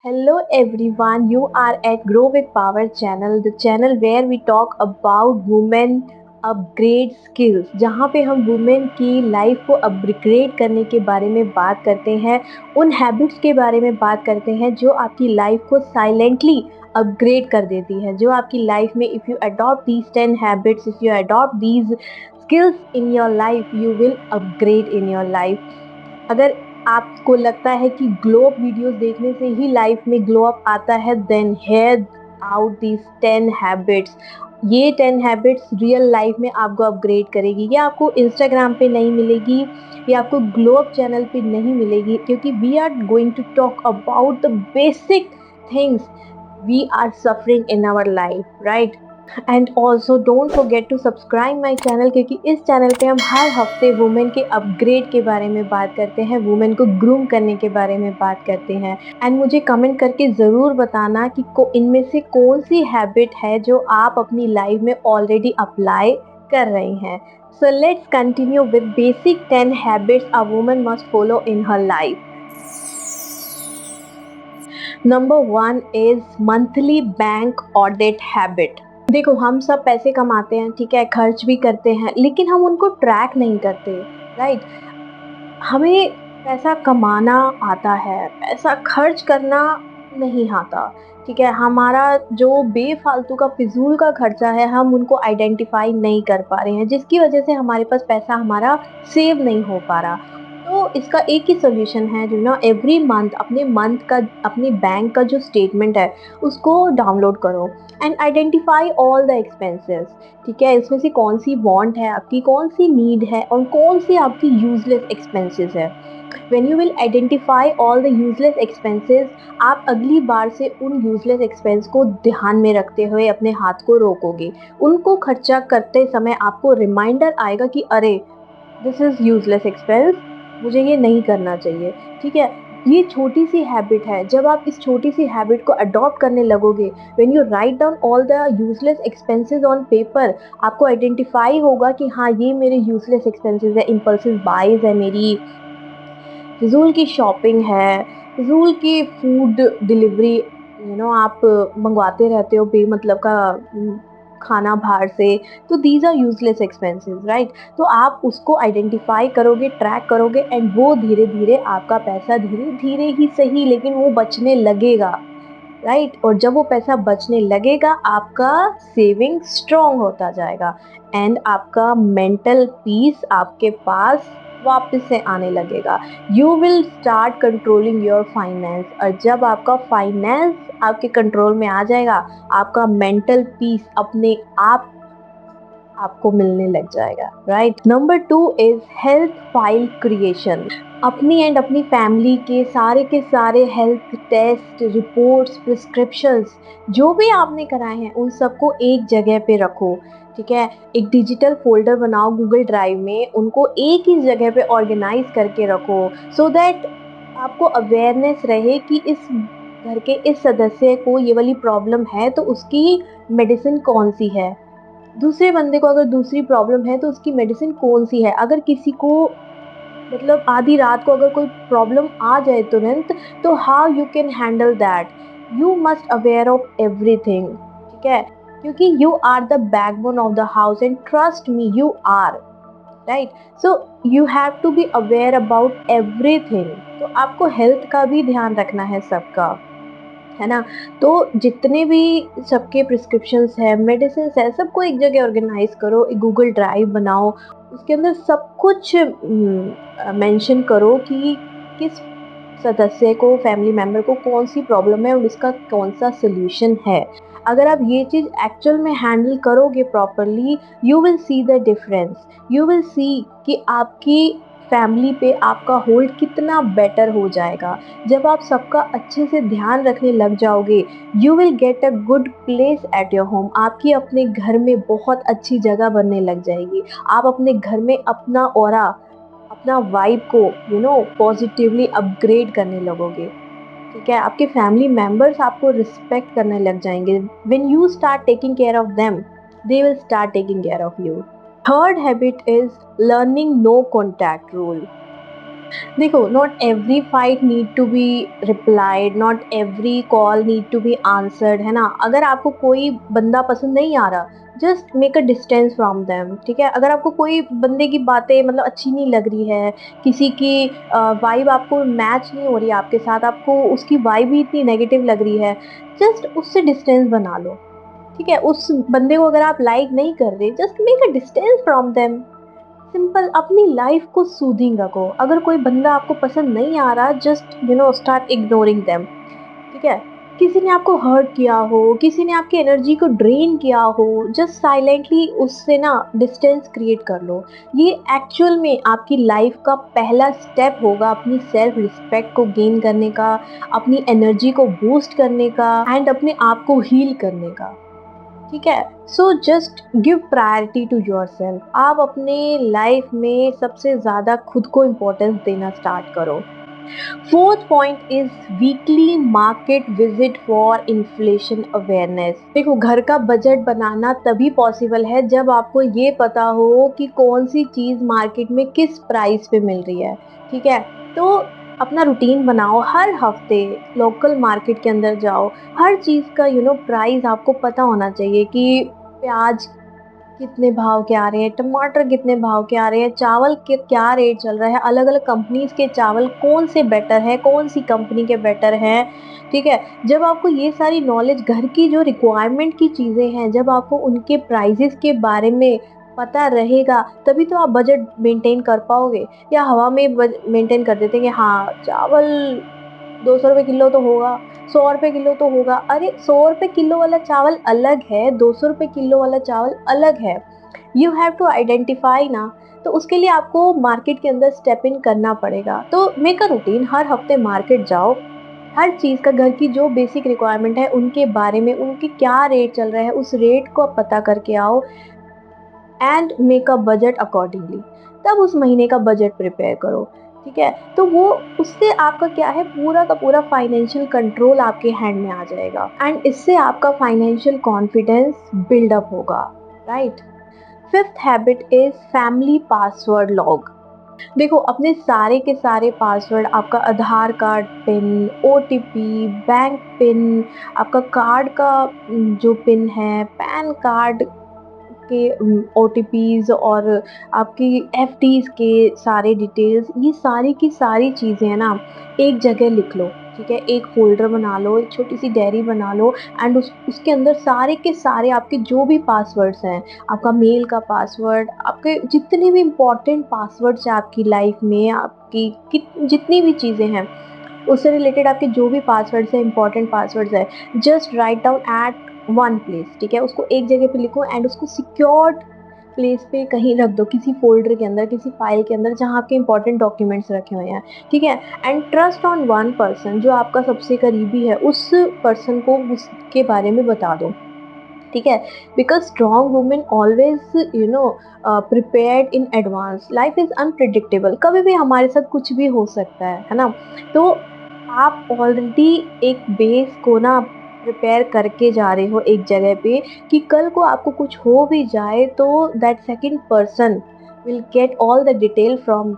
Hello everyone, you are at Grow with Power channel, the channel where we talk about women upgrade skills, जहाँ पे हम women की life को upgrade करने के बारे में बात करते हैं, उन हैबिट्स के बारे में बात करते हैं जो आपकी लाइफ को साइलेंटली अपग्रेड कर देती है, जो आपकी लाइफ में if you adopt these 10 habits, if you adopt these skills in your life, you will upgrade in your life. अगर आपको लगता है कि ग्लो अप वीडियोस देखने से ही लाइफ में ग्लो अप आता है, then head out these 10 habits. ये 10 हैबिट्स रियल लाइफ में आपको अपग्रेड करेगी. ये आपको इंस्टाग्राम पे नहीं मिलेगी, ये आपको ग्लो अप चैनल पे नहीं मिलेगी, क्योंकि we are going to talk about the basic things we are suffering in our life, right? And also don't forget to subscribe my channel, क्योंकि इस चैनल पे हम हर हफ्ते वुमेन के अपग्रेड के बारे में बात करते हैं, वुमेन को ग्रूम करने के बारे में बात करते हैं. एंड मुझे कमेंट करके ज़रूर बताना कि इनमें से कौन सी हैबिट है जो आप अपनी लाइफ में ऑलरेडी अप्लाई कर रही हैं. So let's continue with basic 10 habits a woman must follow in her life. Number 1 is monthly bank audit habit. देखो, हम सब पैसे कमाते हैं, ठीक है, खर्च भी करते हैं, लेकिन हम उनको ट्रैक नहीं करते, राइट? हमें पैसा कमाना आता है, पैसा खर्च करना नहीं आता, ठीक है. हमारा जो बेफालतू का फिजूल का खर्चा है, हम उनको आइडेंटिफाई नहीं कर पा रहे हैं, जिसकी वजह से हमारे पास पैसा हमारा सेव नहीं हो पा रहा. तो इसका एक ही सोल्यूशन है, जो ना एवरी मंथ अपने मंथ का, अपने बैंक का जो स्टेटमेंट है उसको डाउनलोड करो and identify all the expenses. ठीक है, इसमें से कौन सी वांट है आपकी, कौन सी नीड है और कौन सी आपकी यूजलेस एक्सपेंसेस है. When you will identify all the useless expenses, आप अगली बार से उन यूजलेस एक्सपेंस को ध्यान में रखते हुए अपने हाथ को रोकोगे. उनको खर्चा करते समय आपको रिमाइंडर आएगा कि अरे, दिस इज़ यूजलेस एक्सपेंस, मुझे ये नहीं करना चाहिए. ठीक है, ये छोटी सी हैबिट है. जब आप इस छोटी सी हैबिट को अडॉप्ट करने लगोगे, when you write down all the useless expenses on paper, आपको आइडेंटिफाई होगा कि हाँ, ये मेरे यूजलेस एक्सपेंसेस है, इम्पल्सिव बाइज है, मेरी फिजूल की शॉपिंग है, फिजूल की फूड डिलीवरी, आप मंगवाते रहते हो बेमतलब का खाना बाहर से. तो these are useless expenses, right? तो आप उसको आइडेंटिफाई करोगे, ट्रैक करोगे, एंड वो धीरे धीरे आपका पैसा धीरे धीरे ही सही, लेकिन वो बचने लगेगा, राइट? और जब वो पैसा बचने लगेगा, आपका सेविंग स्ट्रॉन्ग होता जाएगा एंड आपका मेंटल पीस आपके पास वापस से आने लगेगा. You will start controlling your finance, और जब आपका फाइनेंस आपके कंट्रोल में आ जाएगा, आपका मेंटल पीस अपने आप आपको मिलने लग जाएगा, right? Number 2 is health file creation. अपनी एंड अपनी फैमिली के सारे हेल्थ टेस्ट रिपोर्ट्स, प्रिस्क्रिप्शंस जो भी आपने कराए हैं, उन सबको एक जगह पे रखो. ठीक है, एक डिजिटल फोल्डर बनाओ गूगल ड्राइव में, उनको एक ही जगह पे ऑर्गेनाइज करके रखो, सो दैट आपको अवेयरनेस रहे कि इस घर के इस सदस्य को ये वाली प्रॉब्लम है, तो उसकी मेडिसिन कौन सी है. दूसरे बंदे को अगर दूसरी प्रॉब्लम है, तो उसकी मेडिसिन कौन सी है. अगर किसी को मतलब आधी रात को अगर कोई प्रॉब्लम आ जाए तुरंत, तो how you can handle that. You must aware of everything. ठीक है, क्योंकि you are the backbone of the house, and trust me, you are, right? So you have to be aware about everything. तो आपको health का भी ध्यान रखना है सबका, है ना? तो जितने भी सबके प्रिस्क्रिप्शंस है, मेडिसिन है, सबको एक जगह ऑर्गेनाइज करो, एक गूगल ड्राइव बनाओ, उसके अंदर सब कुछ मेंशन करो कि किस सदस्य को, फैमिली मेम्बर को कौन सी प्रॉब्लम है और उसका कौन सा सोल्यूशन है. अगर आप ये चीज़ एक्चुअल में हैंडल करोगे properly, you will see the difference. You will see कि आपकी फैमिली पे आपका होल्ड कितना बेटर हो जाएगा. जब आप सबका अच्छे से ध्यान रखने लग जाओगे, you will get a good place at your home. आपकी अपने घर में बहुत अच्छी जगह बनने लग जाएगी. आप अपने घर में अपना ऑरा, अपना वाइब को पॉजिटिवली अपग्रेड करने लगोगे. ठीक है, आपके फैमिली मेंबर्स आपको रिस्पेक्ट करने लग जाएंगे. When you start taking care of them, they will start taking care of you. Third habit is learning no contact rule. देखो, not every fight need to be replied, not every call need to be answered, है ना? अगर आपको कोई बंदा पसंद नहीं आ रहा, just make a distance from them, ठीक है? अगर आपको कोई बंदे की बातें मतलब अच्छी नहीं लग रही है, किसी की वाइब आपको मैच नहीं हो रही है आपके साथ, आपको उसकी वाइब ही इतनी नेगेटिव लग रही है, जस्ट उससे डिस्टेंस बना लो, ठीक है? उस बंदे को अगर आप लाइक नहीं कर रहे, just make a distance from them. Simple, अपनी लाइफ को सूदिंग रखो। अगर कोई बंदा आपको पसंद नहीं आ रहा, जस्ट स्टार्ट इग्नोरिंग देम, ठीक है? किसी ने आपको हर्ट किया हो, किसी ने आपकी एनर्जी को ड्रेन किया हो, जस्ट साइलेंटली उससे ना डिस्टेंस क्रिएट कर लो। ये एक्चुअल में आपकी लाइफ का पहला स्टेप होगा अपनी सेल्फ रिस्पेक्ट को गेन करने का, अपनी एनर्जी को बूस्ट करने का एंड अपने आप को हील करने का, ठीक है? So just give priority to yourself. आप अपने लाइफ में सबसे ज़्यादा खुद को इम्पोर्टेंस देना स्टार्ट करो। Fourth point is weekly market visit for inflation awareness. देखो, घर का बजट बनाना तभी पॉसिबल है जब आपको ये पता हो कि कौन सी चीज़ मार्केट में किस प्राइस पे मिल रही है, ठीक है? तो अपना रूटीन बनाओ, हर हफ्ते लोकल मार्केट के अंदर जाओ, हर चीज़ का प्राइस आपको पता होना चाहिए कि प्याज कितने भाव के आ रहे हैं, टमाटर कितने भाव के आ रहे हैं, चावल के क्या रेट चल रहा है, अलग-अलग कंपनीज़ के चावल कौन से बेटर हैं, कौन सी कंपनी के बेटर हैं, ठीक है? जब आपको ये सारी नॉलेज घर की जो रिक्वायरमेंट की चीज़ें हैं, जब आपको उनके प्राइसेज़ के बारे में पता रहेगा, तभी तो आप बजट मेंटेन कर पाओगे। या हवा में बज मेंटेन कर देते हैं कि हाँ, चावल ₹200 किलो तो होगा, ₹100 किलो तो होगा। अरे ₹100 किलो वाला चावल अलग है, ₹200 किलो वाला चावल अलग है। यू हैव टू आइडेंटिफाई ना, तो उसके लिए आपको मार्केट के अंदर स्टेप इन करना पड़ेगा। तो मेक अ रूटीन, हर हफ्ते मार्केट जाओ, हर चीज़ का घर की जो बेसिक रिक्वायरमेंट है उनके बारे में, उनके क्या रेट चल रहा है, उस रेट को आप पता करके आओ and make a budget accordingly. तब उस महीने का बजट प्रिपेयर करो, ठीक है? तो वो उससे आपका क्या है, पूरा का पूरा फाइनेंशियल कंट्रोल आपके हैंड में आ जाएगा एंड इससे आपका फाइनेंशियल कॉन्फिडेंस बिल्डअप होगा, right? Fifth habit is family password log. देखो, अपने सारे के सारे पासवर्ड, आपका Aadhaar card pin, OTP, bank pin, आपका कार्ड का जो पिन है, पैन कार्ड के ओटीपीज़ और आपकी एफडीज़ के सारे डिटेल्स, ये सारी की सारी चीज़ें हैं ना, एक जगह लिख लो, ठीक है? एक फ़ोल्डर बना लो, एक छोटी-सी डायरी बना लो एंड उसके अंदर सारे के सारे आपके जो भी पासवर्ड्स हैं, आपका मेल का पासवर्ड, आपके जितने भी इम्पोर्टेंट पासवर्ड्स हैं आपकी लाइफ़ में, आपकी कित जितनी भी चीज़ें हैं, उससे रिलेटेड आपके जो भी पासवर्ड्स हैं, इम्पोर्टेंट पासवर्ड्स हैं, just write down at one place, ठीक है? उसको एक जगह पे लिखो एंड उसको सिक्योर्ड प्लेस पे कहीं रख दो, किसी फ़ोल्डर के अंदर, किसी फ़ाइल के अंदर जहाँ आपके इम्पोर्टेंट डॉक्यूमेंट्स रखे हुए हैं, ठीक है? And trust on one person, जो आपका सबसे करीबी है, उस पर्सन को उसके बारे में बता दो, ठीक है? Because strong women always prepared in advance. Life is unpredictable, कभी भी हमारे साथ कुछ भी हो सकता है ना? तो आप ऑलरेडी एक बेस को ना प्रिपेयर करके जा रहे हो एक जगह पे कि कल को आपको कुछ हो भी जाए तो that second person will get all the detail from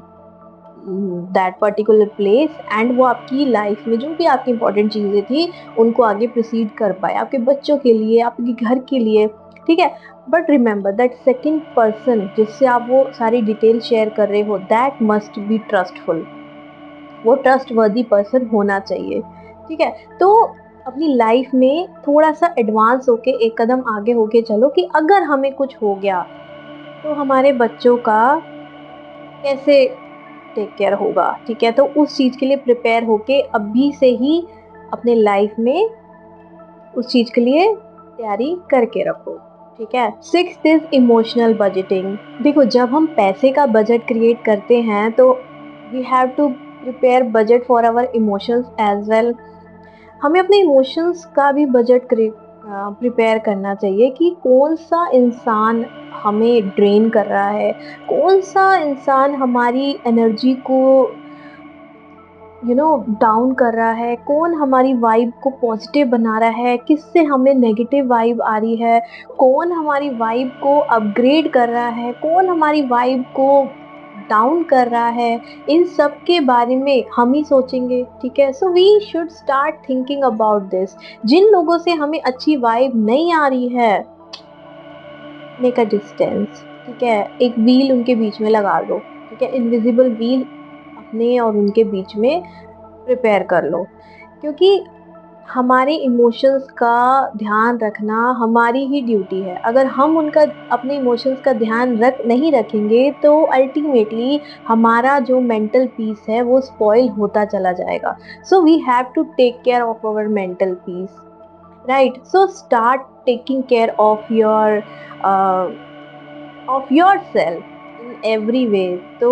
that particular place and वो आपकी लाइफ में जो भी आपकी इंपॉर्टेंट चीज़ें थी उनको आगे प्रोसीड कर पाए, आपके बच्चों के लिए, आपके घर के लिए, ठीक है? But remember that second person जिससे आप वो सारी डिटेल शेयर कर रहे हो, दैट मस्ट बी ट्रस्टफुल। वो ट्रस्टवर्दी पर्सन होना चाहिए, ठीक है? तो अपनी लाइफ में थोड़ा-सा एडवांस होके, एक कदम आगे होके चलो कि अगर हमें कुछ हो गया, तो हमारे बच्चों का कैसे टेक केयर होगा, ठीक है? तो उस चीज़ के लिए प्रिपेयर होके अभी से ही अपने लाइफ में उस चीज़ के लिए तैयारी करके रखो, ठीक है? Sixth is emotional budgeting. देखो, जब हम पैसे का बजट क्रिएट करते हैं तो we have to prepare budget for our emotions as well. हमें अपने इमोशंस का भी बजट प्रिपेयर करना चाहिए कि कौन-सा इंसान हमें ड्रेन कर रहा है, कौन-सा इंसान हमारी एनर्जी को डाउन कर रहा है, कौन हमारी वाइब को पॉजिटिव बना रहा है, किससे हमें नेगेटिव वाइब आ रही है, कौन हमारी वाइब को अपग्रेड कर रहा है, कौन हमारी वाइब को डाउन कर रहा है, इन सब के बारे में हम ही सोचेंगे, ठीक है। So we should start thinking about this. जिन लोगों से हमें अच्छी वाइब नहीं आ रही है, मेक अ डिस्टेंस, ठीक है। एक व्हील उनके बीच में लगा दो, ठीक है, इनविजिबल व्हील अपने और उनके बीच में प्रिपेयर कर लो, क्योंकि हमारे इमोशंस का ध्यान रखना हमारी ही ड्यूटी है। अगर हम उनका अपने इमोशंस का ध्यान नहीं रखेंगे तो अल्टीमेटली हमारा जो मेंटल पीस है वो स्पॉइल होता चला जाएगा। So we have to take care of our mental peace, right. So start taking care of yourself in every way. तो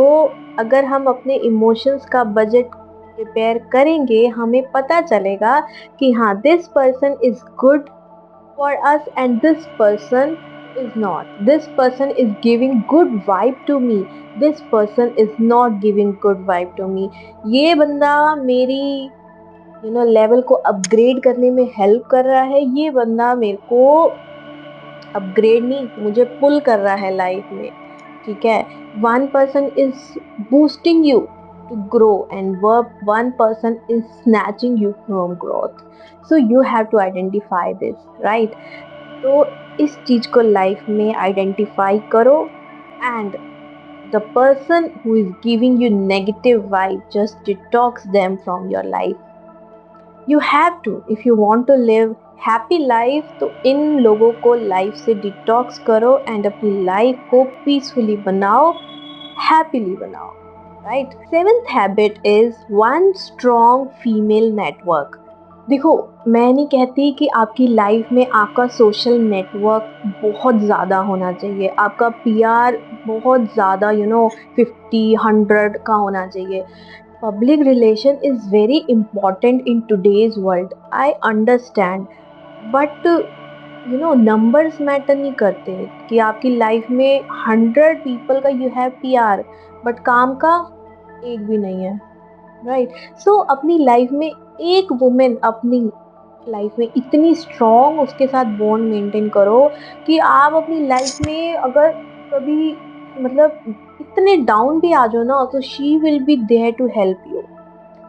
अगर हम अपने इमोशंस का बजट प्रिपेयर करेंगे, हमें पता चलेगा कि हाँ, this person is good for us and this person is not, this person is giving good vibe to me, this person is not giving good vibe to me. ये बंदा मेरी लेवल को अपग्रेड करने में हेल्प कर रहा है, ये बंदा मेरे को अपग्रेड नहीं, मुझे पुल कर रहा है लाइफ में, ठीक है। One person is boosting you to grow and one person is snatching you from growth. So you have to identify this, right. तो इस चीज को लाइफ में आइडेंटिफाई करो and the person who is giving you negative vibe, just detox them from your life. You have to, if you want to live happy life, तो इन लोगों को life से डिटॉक्स करो एंड अपनी लाइफ को peacefully बनाओ, happily बनाओ, right. Seventh habit is one strong female network. देखो, मैं नहीं कहती कि आपकी लाइफ में आपका सोशल नेटवर्क बहुत ज़्यादा होना चाहिए, आपका पीआर बहुत ज़्यादा 50-100 का होना चाहिए। Public relation is very important in today's world, I understand, but numbers matter नहीं करते कि आपकी लाइफ में 100 पीपल का यू हैव पीआर बट काम का एक भी नहीं है, राइट। सो अपनी लाइफ में एक वुमेन अपनी लाइफ में इतनी स्ट्रॉन्ग उसके साथ बॉन्ड मेंटेन करो कि आप अपनी लाइफ में अगर कभी इतने डाउन भी आ जाओ ना, तो she will be there to help you,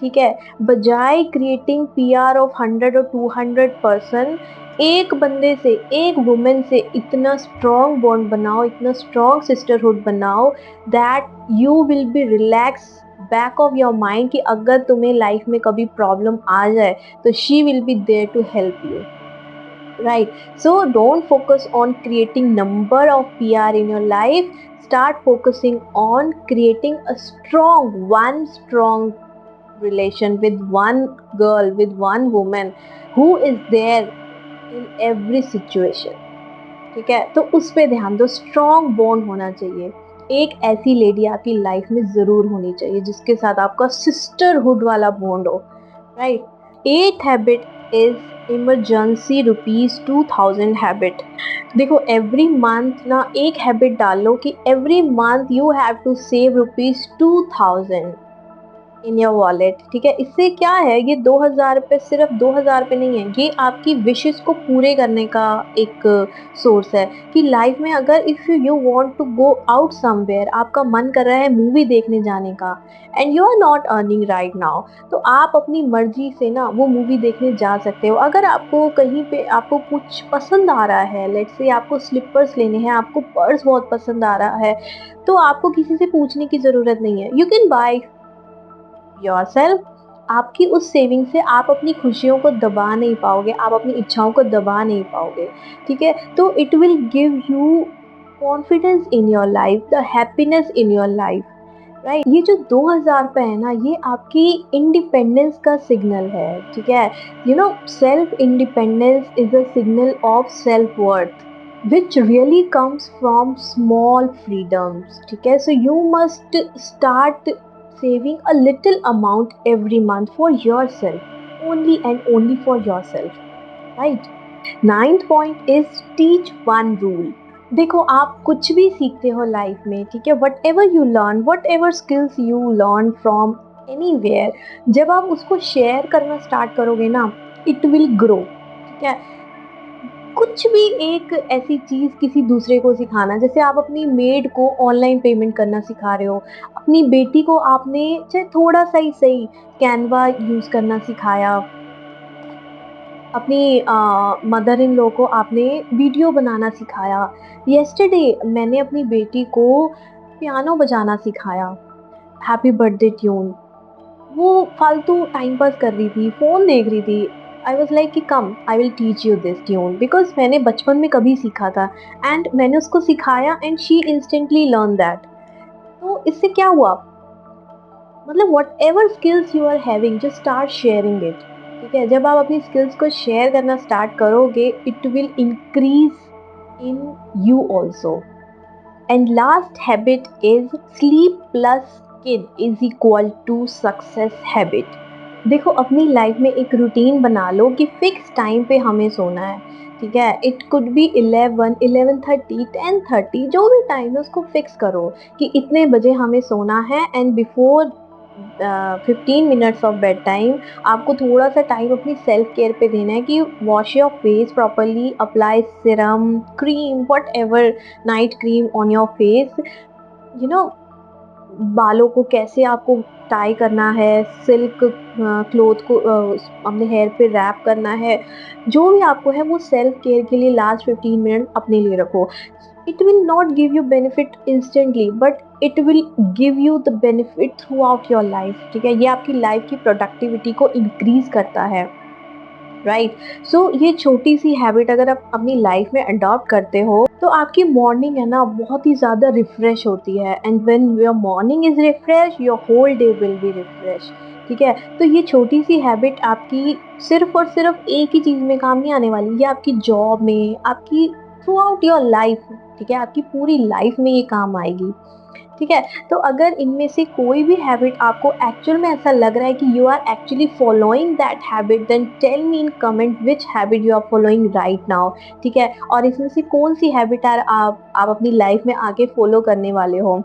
ठीक है। बजाय क्रिएटिंग पीआर ऑफ 100 और 200 पर्सन, एक बंदे से, एक वुमेन से इतना स्ट्रॉन्ग बॉन्ड बनाओ, इतना स्ट्रॉन्ग सिस्टरहुड बनाओ that you will be relax back of your mind कि अगर तुम्हें लाइफ में कभी प्रॉब्लम आ जाए तो she will be there to help you, right? So don't focus on creating number of PR in your life, start focusing on creating a strong relation with one girl, with one woman who is there in every situation, ठीक है। तो उस पे ध्यान दो, strong bond होना चाहिए। एक ऐसी लेडी आपकी लाइफ में ज़रूर होनी चाहिए जिसके साथ आपका सिस्टरहुड वाला बॉन्ड हो, right. Eighth habit is emergency ₹2000 habit. देखो, एवरी मंथ ना एक हैबिट डालो कि every month you have to save ₹2000 in your wallet, ठीक है। इससे क्या है, ये 2000 रुपये सिर्फ 2000 रुपये नहीं है, ये आपकी विशेस को पूरे करने का एक सोर्स है कि लाइफ में अगर if you want to go out somewhere, आपका मन कर रहा है मूवी देखने जाने का and you are not earning right now, तो आप अपनी मर्जी से ना वो मूवी देखने जा सकते हो। अगर आपको कहीं पे आपको कुछ पसंद आ रहा है, लेट्स से आपको स्लीपर्स लेने हैं, आपको पर्स बहुत पसंद आ रहा है, तो आपको किसी से पूछने की ज़रूरत नहीं है, यू कैन बाय योरसेल्फ। आपकी उस सेविंग से आप अपनी खुशियों को दबा नहीं पाओगे, आप अपनी इच्छाओं को दबा नहीं पाओगे, ठीक है। तो it will give you confidence in your life, the happiness in your life, right. ये जो 2000 रुपये है ना, ये आपकी इंडिपेंडेंस का सिग्नल है, ठीक है। Self independence is a signal of self worth which really comes from small freedoms, ठीक है। So you must start saving a little amount every month for yourself, only and only for yourself, right? Ninth point is teach one rule. देखो, आप कुछ भी सीखते हो life में, ठीक है, what ever you learn, what ever skills you learn from anywhere, जब आप उसको शेयर करना स्टार्ट करोगे ना, इट विल ग्रो, ठीक है। कुछ भी एक ऐसी चीज़ किसी दूसरे को सिखाना, जैसे आप अपनी मेड को ऑनलाइन पेमेंट करना सिखा रहे हो, अपनी बेटी को आपने चाहे थोड़ा-सा ही सही कैनवा यूज़ करना सिखाया, अपनी मदर इन लॉ को आपने वीडियो बनाना सिखाया। येस्टरडे मैंने अपनी बेटी को पियानो बजाना सिखाया, हैप्पी बर्थडे ट्यून। वो फालतू टाइम पास कर रही थी, फ़ोन देख रही थी। आई वाज़ लाइक कि come I will teach you this tune, because मैंने बचपन में कभी सीखा था एंड मैंने उसको सिखाया and she instantly learn that. तो इससे क्या हुआ, मतलब whatever skills you are having just start sharing it. ठीक है, जब आप अपनी स्किल्स को शेयर करना स्टार्ट करोगे it will increase in you also. And last habit is sleep plus skin is equal to success habit. देखो अपनी लाइफ में एक रूटीन बना लो कि फिक्स टाइम पे हमें सोना है। ठीक है, इट कुड बी 11, 11:30, 10:30, जो भी टाइम है उसको फिक्स करो कि इतने बजे हमें सोना है and before 15 minutes of bed time आपको थोड़ा सा टाइम अपनी सेल्फ केयर पे देना है कि wash your face properly, apply serum, cream, what ever, night cream on your face, you know, बालों को कैसे आपको टाई करना है, सिल्क क्लॉथ को अपने हेयर पे रैप करना है, जो भी आपको है वो सेल्फ केयर के लिए लास्ट 15 मिनट अपने लिए रखो। It will not give you benefit instantly but it will give you the benefit through out your life. ठीक है, ये आपकी लाइफ की प्रोडक्टिविटी को इंक्रीज करता है, राइट। सो ये छोटी सी हैबिट अगर आप अपनी लाइफ में अडॉप्ट करते हो तो आपकी मॉर्निंग है ना बहुत ही ज़्यादा रिफ्रेश होती है and when your morning is refresh your whole day will be refresh. ठीक है, तो ये छोटी सी हैबिट आपकी सिर्फ और सिर्फ एक ही चीज़ में काम नहीं आने वाली, ये आपकी जॉब में, आपकी थ्रू आउट योर लाइफ, ठीक है, आपकी पूरी लाइफ में ये काम आएगी। ठीक है, तो अगर इनमें से कोई भी हैबिट आपको एक्चुअल में ऐसा लग रहा है कि you are actually following that habit then tell me in comment which habit you are following right now. ठीक है, और इसमें से कौन सी हैबिट आप अपनी लाइफ में आगे फॉलो करने वाले हो,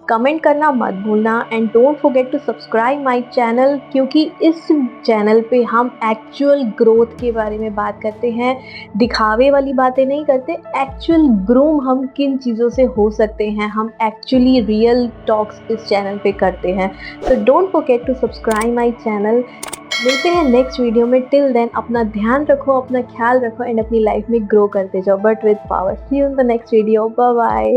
कमेंट करना मत भूलना and don't forget to subscribe my channel, क्योंकि इस चैनल पे हम एक्चुअल ग्रोथ के बारे में बात करते हैं, दिखावे वाली बातें नहीं करते, एक्चुअल ग्रूम हम किन चीज़ों से हो सकते हैं, हम एक्चुअली रियल टॉक्स इस चैनल पे करते हैं। तो don't forget to subscribe my channel. मिलते हैं नेक्स्ट वीडियो में, टिल देन अपना ध्यान रखो, अपना ख्याल रखो एंड अपनी लाइफ में ग्रो करते जाओ but with power. See you in the next video, bye bye.